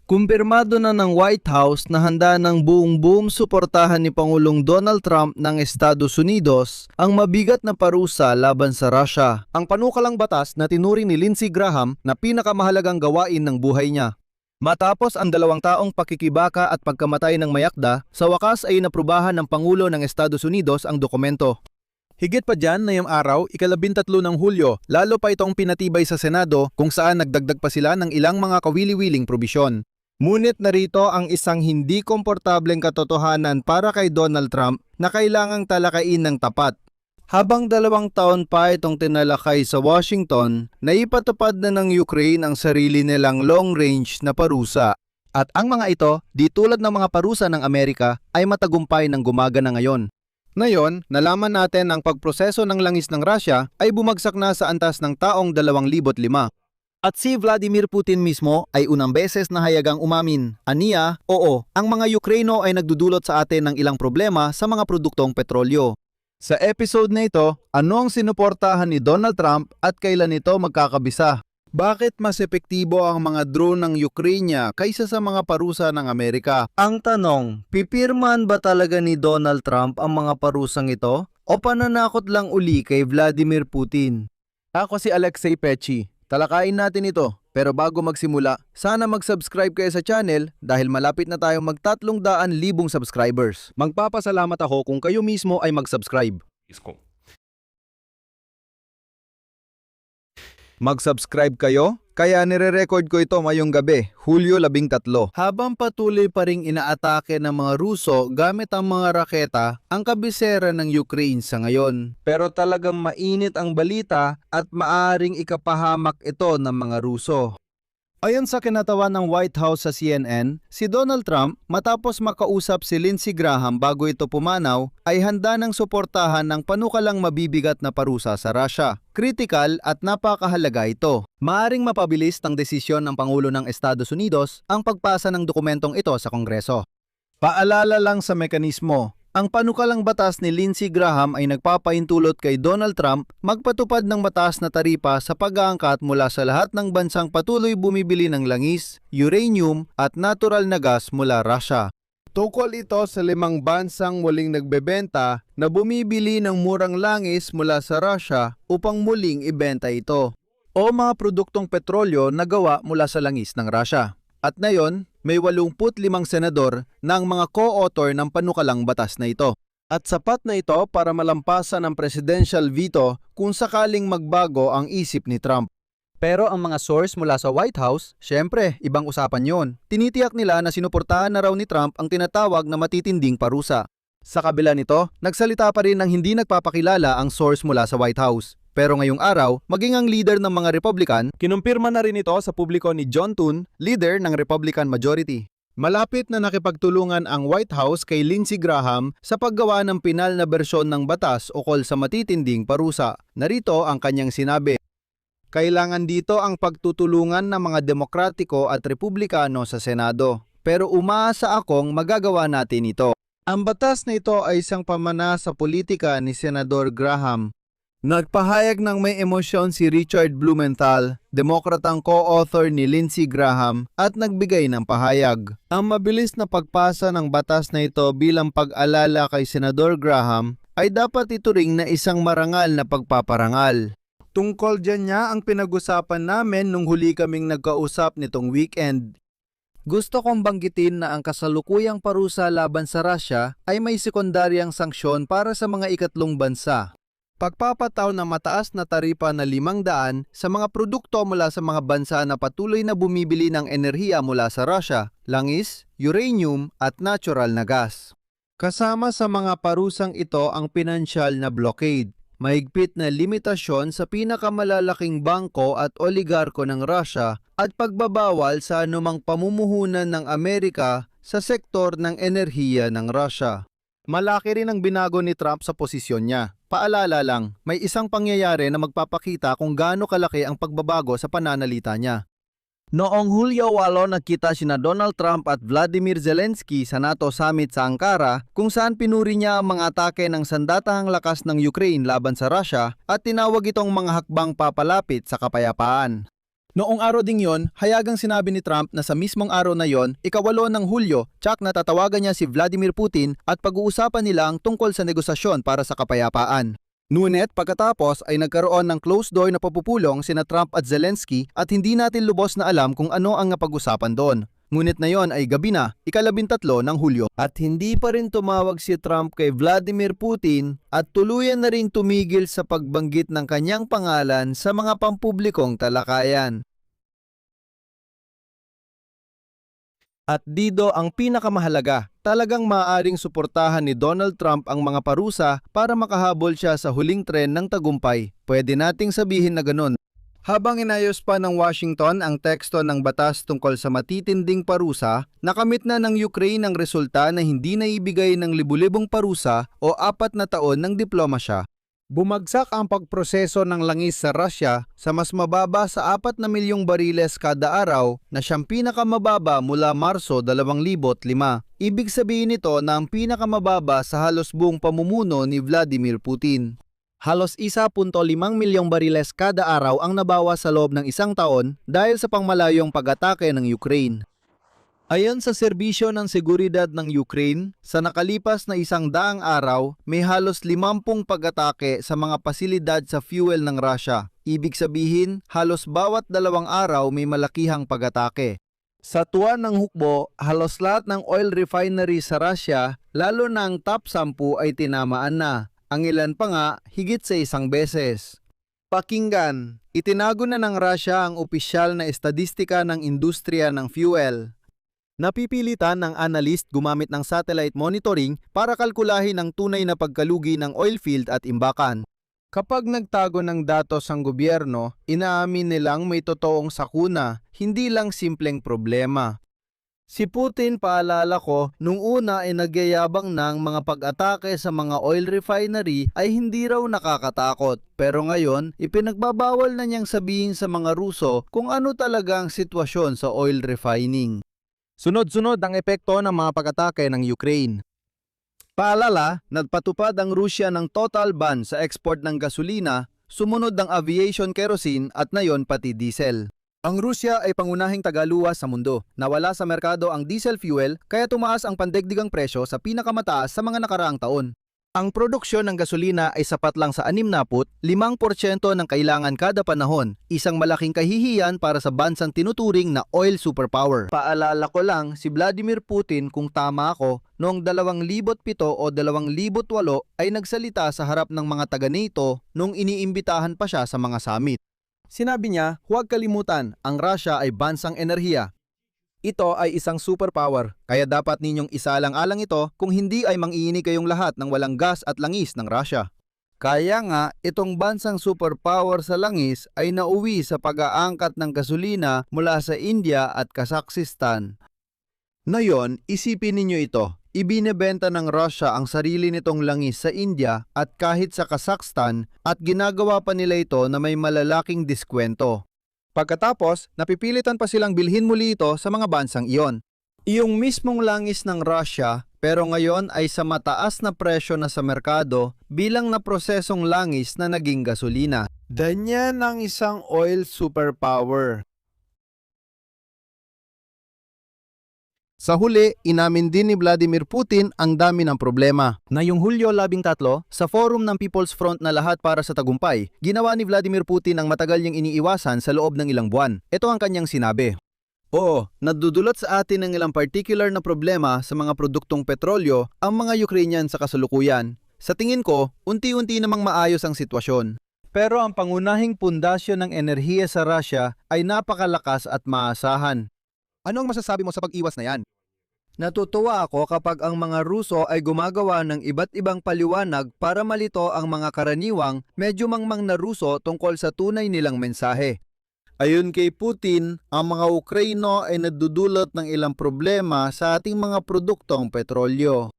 Kumpirmado na ng White House na handa ng buong suportahan ni Pangulong Donald Trump ng Estados Unidos ang mabigat na parusa laban sa Russia. Ang panukalang batas na tinuring ni Lindsey Graham na pinakamahalagang gawain ng buhay niya. Matapos ang 2 taong pakikibaka at pagkamatay ng mayakda, sa wakas ay naprubahan ng Pangulo ng Estados Unidos ang dokumento. Higit pa dyan, ngayong araw, ika-13 ng Hulyo, lalo pa itong pinatibay sa Senado kung saan nagdagdag pa sila ng ilang mga kawili-wiling probisyon. Ngunit narito ang isang hindi komportableng katotohanan para kay Donald Trump na kailangang talakayin ng tapat. Habang 2 taon pa itong tinalakay sa Washington, naipatupad na ng Ukraine ang sarili nilang long-range na parusa. At ang mga ito, di tulad ng mga parusa ng Amerika, ay matagumpay ng gumagana ngayon. Ngayon, nalaman natin ang pagproseso ng langis ng Russia ay bumagsak na sa antas ng taong 2005. At si Vladimir Putin mismo ay unang beses na hayagang umamin. Aniya, oo, ang mga Ukraino ay nagdudulot sa atin ng ilang problema sa mga produktong petrolyo. Sa episode na ito, ano ang sinuportahan ni Donald Trump at kailan ito magkakabisa? Bakit mas epektibo ang mga drone ng Ukraine kaysa sa mga parusa ng Amerika? Ang tanong, pipirmahan ba talaga ni Donald Trump ang mga parusang ito o pananakot lang uli kay Vladimir Putin? Ako si Alexei Pechi. Talakayin natin ito. Pero bago magsimula, sana mag-subscribe kayo sa channel dahil malapit na tayong mag-300,000 subscribers. Magpapasalamat ako kung kayo mismo ay mag-subscribe. Mag-subscribe kayo? Kaya nire-record ko ito ngayong gabi, Hulyo 13. Habang patuloy pa ring inaatake ng mga Ruso gamit ang mga raketa ang kabisera ng Ukraine sa ngayon. Pero talagang mainit ang balita at maaring ikapahamak ito ng mga Ruso. Ayon sa kinatawan ng White House sa CNN, si Donald Trump matapos makausap si Lindsey Graham bago ito pumanaw ay handa ng suportahan ng panukalang mabibigat na parusa sa Russia. Kritikal at napakahalaga ito. Maaring mapabilis ang desisyon ng Pangulo ng Estados Unidos ang pagpasa ng dokumentong ito sa Kongreso. Paalala lang sa mekanismo. Ang panukalang batas ni Lindsey Graham ay nagpapaintulot kay Donald Trump magpatupad ng mataas na taripa sa pag-aangkat mula sa lahat ng bansang patuloy bumibili ng langis, uranium at natural na gas mula Russia. Tukol ito sa 5 bansang muling nagbebenta na bumibili ng murang langis mula sa Russia upang muling ibenta ito o mga produktong petrolyo na gawa mula sa langis ng Russia. At ngayon, may 85 senador na ang mga co-author ng panukalang batas na ito. At sapat na ito para malampasan ang presidential veto kung sakaling magbago ang isip ni Trump. Pero ang mga source mula sa White House, syempre, ibang usapan yon. Tinitiyak nila na sinuportahan na raw ni Trump ang tinatawag na matitinding parusa. Sa kabila nito, nagsalita pa rin ng hindi nagpapakilala ang source mula sa White House. Pero ngayong araw, maging ang leader ng mga Republican, kinumpirma na rin ito sa publiko ni John Thune, leader ng Republican majority. Malapit na nakipagtulungan ang White House kay Lindsey Graham sa paggawa ng pinal na bersyon ng batas ukol sa matitinding parusa. Narito ang kanyang sinabi. Kailangan dito ang pagtutulungan ng mga Demokratiko at Republikano sa Senado. Pero umaasa akong magagawa natin ito. Ang batas na ito ay isang pamana sa politika ni Senador Graham. Nagpahayag ng may emosyon si Richard Blumenthal, demokratang co-author ni Lindsey Graham, at nagbigay ng pahayag. Ang mabilis na pagpasa ng batas na ito bilang pag-alala kay Senador Graham ay dapat ituring na isang marangal na pagpaparangal. Tungkol dyan niya ang pinag-usapan namin nung huli kaming nagkausap nitong weekend. Gusto kong banggitin na ang kasalukuyang parusa laban sa Russia ay may sekundaryang sanksyon para sa mga ikatlong bansa. Pagpapataw ng mataas na taripa na 500 sa mga produkto mula sa mga bansa na patuloy na bumibili ng enerhiya mula sa Russia, langis, uranium at natural na gas. Kasama sa mga parusang ito ang pinansyal na blockade, mahigpit na limitasyon sa pinakamalalaking bangko at oligarko ng Russia at pagbabawal sa anumang pamumuhunan ng Amerika sa sektor ng enerhiya ng Russia. Malaki rin ang binago ni Trump sa posisyon niya. Paalala lang, may isang pangyayari na magpapakita kung gaano kalaki ang pagbabago sa pananalita niya. Noong Hulyo 8, nagkita sina Donald Trump at Vladimir Zelensky sa NATO Summit sa Ankara kung saan pinuri niya ang mga atake ng sandatahang lakas ng Ukraine laban sa Russia at tinawag itong mga hakbang papalapit sa kapayapaan. Noong araw ding yon, hayagang sinabi ni Trump na sa mismong araw na yon, ika-8 ng Hulyo, tsak na tatawagan niya si Vladimir Putin at pag-uusapan nila ang tungkol sa negosasyon para sa kapayapaan. Ngunit pagkatapos ay nagkaroon ng closed door na papupulong sina Trump at Zelensky at hindi natin lubos na alam kung ano ang napag-usapan doon. Ngunit na yon ay gabi na, ika-13 ng Hulyo. At hindi pa rin tumawag si Trump kay Vladimir Putin at tuluyan na rin tumigil sa pagbanggit ng kanyang pangalan sa mga pampublikong talakayan. At dito ang pinakamahalaga, talagang maaaring suportahan ni Donald Trump ang mga parusa para makahabol siya sa huling tren ng tagumpay. Pwede nating sabihin na ganun. Habang inayos pa ng Washington ang teksto ng batas tungkol sa matitinding parusa, nakamit na ng Ukraine ang resulta na hindi naibigay ng libu-libong parusa o 4 na taon ng diplomasya. Bumagsak ang pagproseso ng langis sa Russia sa mas mababa sa 4 na milyong bariles kada araw na siyang pinakamababa mula Marso 2005. Ibig sabihin nito na ang pinakamababa sa halos buong pamumuno ni Vladimir Putin. Halos 1.5 milyong bariles kada araw ang nabawas sa loob ng isang taon dahil sa pangmalayong pag-atake ng Ukraine. Ayon sa serbisyo ng seguridad ng Ukraine, sa nakalipas na 100 araw, may halos 50 pag-atake sa mga pasilidad sa fuel ng Russia. Ibig sabihin, halos bawat 2 araw may malakihang pag-atake. Sa tuwa ng hukbo, halos lahat ng oil refinery sa Russia, lalo na ang top 10 ay tinamaan na. Ang ilan pa nga, higit sa 1 beses. Pakinggan, itinago na ng Russia ang opisyal na estadistika ng industriya ng fuel. Napipilitan ng analyst gumamit ng satellite monitoring para kalkulahin ang tunay na pagkalugi ng oil field at imbakan. Kapag nagtago ng datos ang gobyerno, inaamin nilang may totoong sakuna, hindi lang simpleng problema. Si Putin, paalala ko, nung una ay nagyayabang ng mga pag-atake sa mga oil refinery ay hindi raw nakakatakot. Pero ngayon, ipinagbabawal na niyang sabihin sa mga Ruso kung ano talaga ang sitwasyon sa oil refining. Sunod-sunod ang epekto ng mga pag-atake ng Ukraine. Paalala, nagpatupad ang Rusya ng total ban sa export ng gasolina, sumunod ng aviation kerosene at ngayon pati diesel. Ang Rusya ay pangunahing tagaluwas sa mundo. Nawala sa merkado ang diesel fuel kaya tumaas ang pandaigdigang presyo sa pinakamataas sa mga nakaraang taon. Ang produksyon ng gasolina ay sapat lang sa 65% ng kailangan kada panahon, isang malaking kahihiyan para sa bansang tinuturing na oil superpower. Paalala ko lang, si Vladimir Putin, kung tama ako, noong 2007 o 2008 ay nagsalita sa harap ng mga taga-NATO nung iniimbitahan pa siya sa mga summit. Sinabi niya, huwag kalimutan, ang Russia ay bansang enerhiya. Ito ay isang superpower, kaya dapat ninyong isalang-alang ito kung hindi ay mang-iini kayong lahat ng walang gas at langis ng Russia. Kaya nga, itong bansang superpower sa langis ay nauwi sa pag-aangkat ng gasolina mula sa India at Kazakhstan. Ngayon, isipin ninyo ito. Ibinebenta ng Russia ang sarili nitong langis sa India at kahit sa Kazakhstan at ginagawa pa nila ito na may malalaking diskwento. Pagkatapos, napipilitan pa silang bilhin muli ito sa mga bansang iyon. Iyong mismong langis ng Russia pero ngayon ay sa mataas na presyo na sa merkado bilang na prosesong langis na naging gasolina. Ganyan ang isang oil superpower. Sa huli, inamin din ni Vladimir Putin ang dami ng problema. Ngayong Hulyo 13, sa forum ng People's Front na lahat para sa tagumpay, ginawa ni Vladimir Putin ang matagal niyang iniiwasan sa loob ng ilang buwan. Ito ang kanyang sinabi. Oo, nadudulot sa atin ng ilang particular na problema sa mga produktong petrolyo ang mga Ukrainian sa kasalukuyan. Sa tingin ko, unti-unti namang maayos ang sitwasyon. Pero ang pangunahing pundasyon ng enerhiya sa Russia ay napakalakas at maasahan. Ano ang masasabi mo sa pag-iwas na yan? Natutuwa ako kapag ang mga Ruso ay gumagawa ng iba't ibang paliwanag para malito ang mga karaniwang medyo mangmang na Ruso tungkol sa tunay nilang mensahe. Ayon kay Putin, ang mga Ukraino ay nadudulot ng ilang problema sa ating mga produktong petrolyo.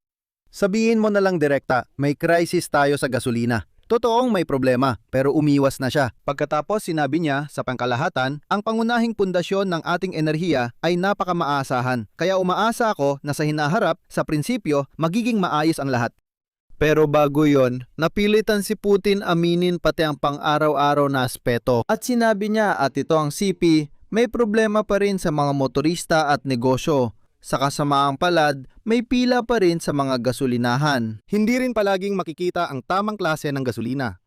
Sabihin mo na lang direkta, may crisis tayo sa gasolina. Totoong may problema, pero umiwas na siya. Pagkatapos sinabi niya sa pangkalahatan, ang pangunahing pundasyon ng ating enerhiya ay napakamaasahan. Kaya umaasa ako na sa hinaharap, sa prinsipyo, magiging maayos ang lahat. Pero bago yon, napilitan si Putin aminin pati ang pang-araw-araw na aspeto. At sinabi niya, at ito ang CP, may problema pa rin sa mga motorista at negosyo. Sa kasamaang palad, may pila pa rin sa mga gasolinahan. Hindi rin palaging makikita ang tamang klase ng gasolina.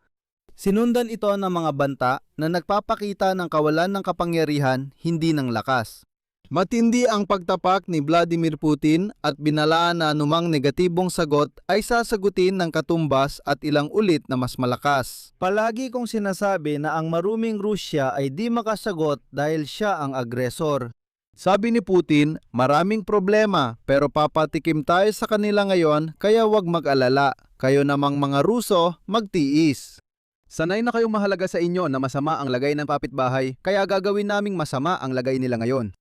Sinundan ito ng mga banta na nagpapakita ng kawalan ng kapangyarihan, hindi ng lakas. Matindi ang pagtapak ni Vladimir Putin at binalaan na anumang negatibong sagot ay sasagutin ng katumbas at ilang ulit na mas malakas. Palagi kong sinasabi na ang maruming Rusya ay di makasagot dahil siya ang agresor. Sabi ni Putin, maraming problema pero papatikim tayo sa kanila ngayon kaya wag mag-alala. Kayo namang mga Ruso, magtiis. Sanay na kayong mahalaga sa inyo na masama ang lagay ng kapitbahay, kaya gagawin naming masama ang lagay nila ngayon.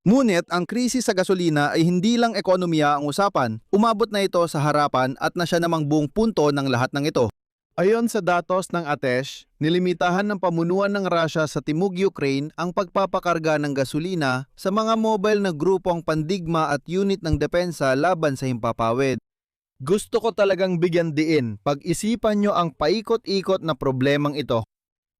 Ngunit ang krisis sa gasolina ay hindi lang ekonomiya ang usapan. Umabot na ito sa harapan at na siya namang buong punto ng lahat ng ito. Ayon sa datos ng ATESH, nilimitahan ng pamunuan ng Russia sa Timog Ukraine ang pagpapakarga ng gasolina sa mga mobile na grupong pandigma at unit ng depensa laban sa himpapawid. Gusto ko talagang bigyan diin, pag-isipan nyo ang paikot-ikot na problemang ito.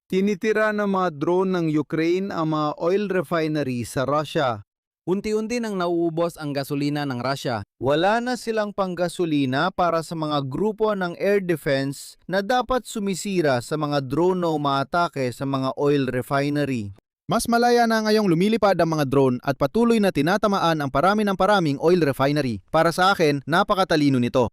Tinitira ng mga drone ng Ukraine ang mga oil refinery sa Russia. Unti-unti nang nauubos ang gasolina ng Russia. Wala na silang panggasolina para sa mga grupo ng air defense na dapat sumisira sa mga drone na umaatake sa mga oil refinery. Mas malaya na ngayong lumilipad ang mga drone at patuloy na tinatamaan ang parami ng paraming oil refinery. Para sa akin, napakatalino nito.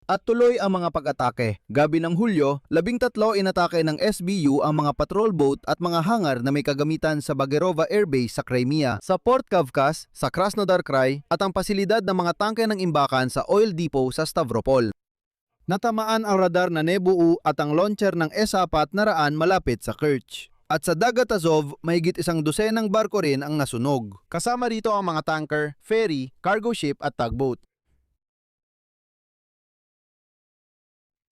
At tuloy ang mga pag-atake. Gabi ng Hulyo, 13 inatake ng SBU ang mga patrol boat at mga hangar na may kagamitan sa Bagerova Air Base sa Crimea, sa Port Kavkaz, sa Krasnodar Krai at ang pasilidad ng mga tangke ng imbakan sa oil depot sa Stavropol. Natamaan ang radar na Nebu at ang launcher ng S-4 na Raan malapit sa Kerch. At sa Dagat Azov, mahigit 100 barko rin ang nasunog. Kasama rito ang mga tanker, ferry, cargo ship at tugboat.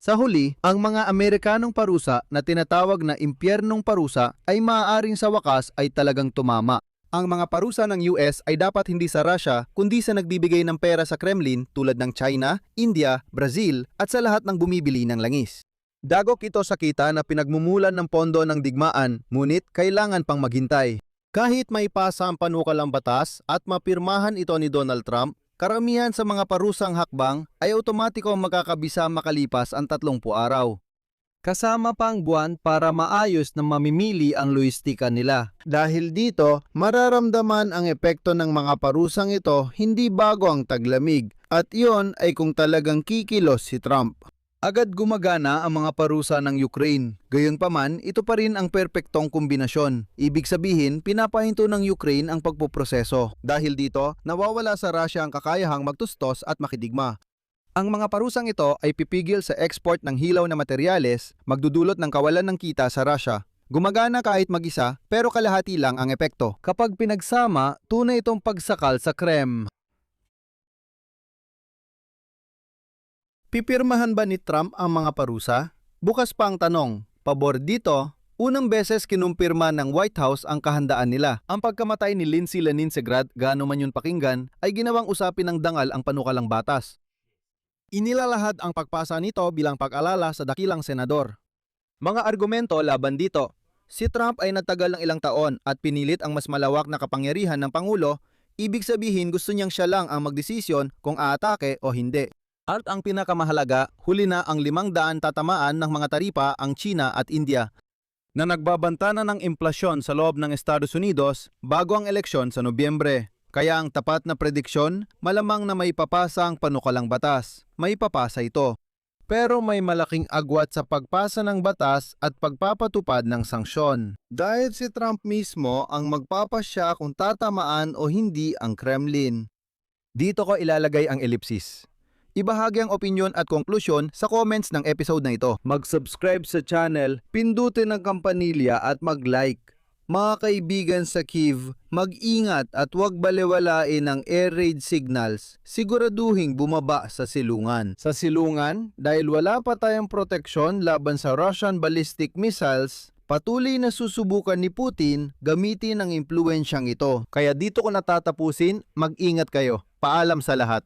Sa huli, ang mga Amerikanong parusa na tinatawag na impyernong parusa ay maaaring sa wakas ay talagang tumama. Ang mga parusa ng US ay dapat hindi sa Russia kundi sa nagbibigay ng pera sa Kremlin tulad ng China, India, Brazil at sa lahat ng bumibili ng langis. Dagok ito sa kita na pinagmumulan ng pondo ng digmaan, ngunit kailangan pang maghintay. Kahit may pasa ang panukalang batas at mapirmahan ito ni Donald Trump, karamihan sa mga parusang hakbang ay otomatiko makakabisa makalipas ang 30 araw. Kasama pa ang buwan para maayos na mamimili ang logistika nila. Dahil dito, mararamdaman ang epekto ng mga parusang ito hindi bago ang taglamig at iyon ay kung talagang kikilos si Trump. Agad gumagana ang mga parusa ng Ukraine. Gayunpaman, ito pa rin ang perpektong kombinasyon. Ibig sabihin, pinapahinto ng Ukraine ang pagpoproseso. Dahil dito, nawawala sa Russia ang kakayahang magtustos at makidigma. Ang mga parusang ito ay pipigil sa export ng hilaw na materyales, magdudulot ng kawalan ng kita sa Russia. Gumagana kahit mag-isa, pero kalahati lang ang epekto. Kapag pinagsama, tunay itong pagsakal sa Kremlin. Pipirmahan ba ni Trump ang mga parusa? Bukas pa ang tanong. Pabor dito, unang beses kinumpirma ng White House ang kahandaan nila. Ang pagkamatay ni Lindsay Leninsegrad, gaano man yun pakinggan, ay ginawang usapin ng dangal ang panukalang batas. Inilalahad ang pagpasa nito bilang pag-alala sa dakilang senador. Mga argumento laban dito. Si Trump ay natagal ng ilang taon at pinilit ang mas malawak na kapangyarihan ng Pangulo, ibig sabihin gusto niyang siya lang ang magdesisyon kung aatake o hindi. At ang pinakamahalaga, huli na ang 500 tatamaan ng mga taripa ang China at India na nagbabanta na ng implasyon sa loob ng Estados Unidos bago ang eleksyon sa Nobyembre. Kaya ang tapat na prediksyon, malamang na may papasa ang panukalang batas. May papasa ito. Pero may malaking agwat sa pagpasa ng batas at pagpapatupad ng sanksyon. Dahil si Trump mismo ang magpapasya kung tatamaan o hindi ang Kremlin. Dito ko ilalagay ang ellipsis. Ibahagi ang opinyon at konklusyon sa comments ng episode na ito. Mag-subscribe sa channel, pindutin ang kampanilya at mag-like. Mga kaibigan sa Kyiv, mag-ingat at huwag balewalain ang air raid signals. Siguraduhing bumaba sa silungan. Sa silungan, dahil wala pa tayong proteksyon laban sa Russian ballistic missiles, patuloy na susubukan ni Putin gamitin ang impluensyang ito. Kaya dito ko natatapusin, mag-ingat kayo. Paalam sa lahat.